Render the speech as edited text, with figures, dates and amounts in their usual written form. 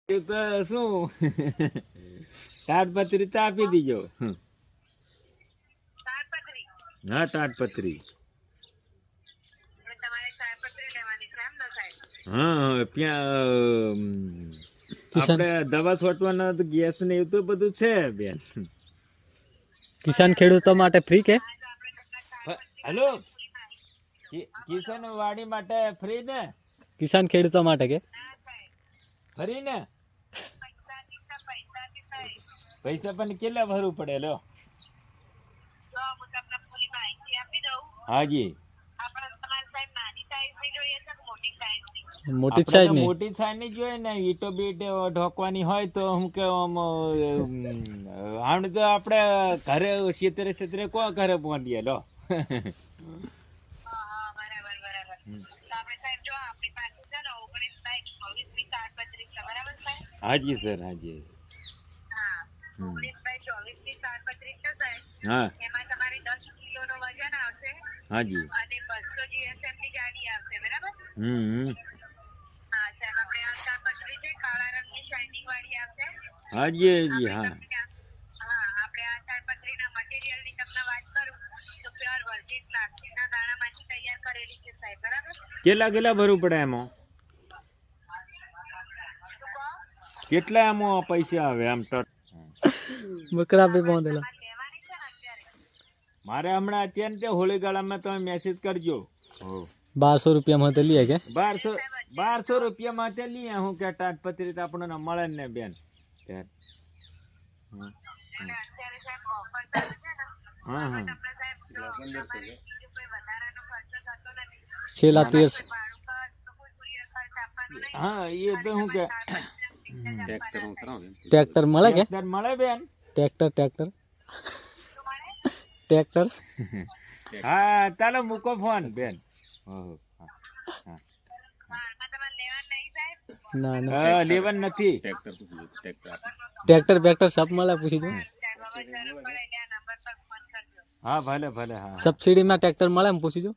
એ તો શું તાડપત્રી તો આપી દીજો. હા તાડપત્રી. હા ત્યાં આપણે દવા છોટવાના ગેસ ને એવું તો બધું છે બેન. કિસાન ખેડૂતો માટે ફ્રી કે? હેલો, કિસાન વાડી માટે ફ્રી ને? કિસાન ખેડૂતો માટે કે ફરી ને? પૈસા પણ કેટલા ભરવું પડે? લો હાજી, મોટી સાઈઝ ની મોટી સાઈઝ ની જોઈએ ને. ઈટો બીટ ઢોકવાની હોય તો હું કે આમ તો આપણે ઘરે છેતરે કોણ ઘરે પહોંચીએ. લો હાજી સર, હાજી. હા હાજી. હાજી હાજી. હા કેટલા ભરવું પડે એમાં? કેટલા એમાં પૈસા આવે આમ? બકરા બે બાંધેલા. મારે હમણાં અત્યારે હોળી ગાળામાં તમે મેસેજ કરજો. 1200 રૂપિયામાં તો લઈએ કે? 1200 રૂપિયામાં તે લઈએ. હું કે તાડપત્રી તો આપણને મળે ને બેન. હા હા. છેલ્લા 13 હા એ તો હું કે ટ્રેક્ટર મળે કે? મળે બેન. ટ્રેક્ટર હા ચાલો મૂકો ફોન બેન. ના લેવન નથી. ટ્રેક્ટર સબ મળે પૂછી જો. હા ભલે ભલે. હા સબસિડી માં ટ્રેક્ટર મળે એમ પૂછી જો.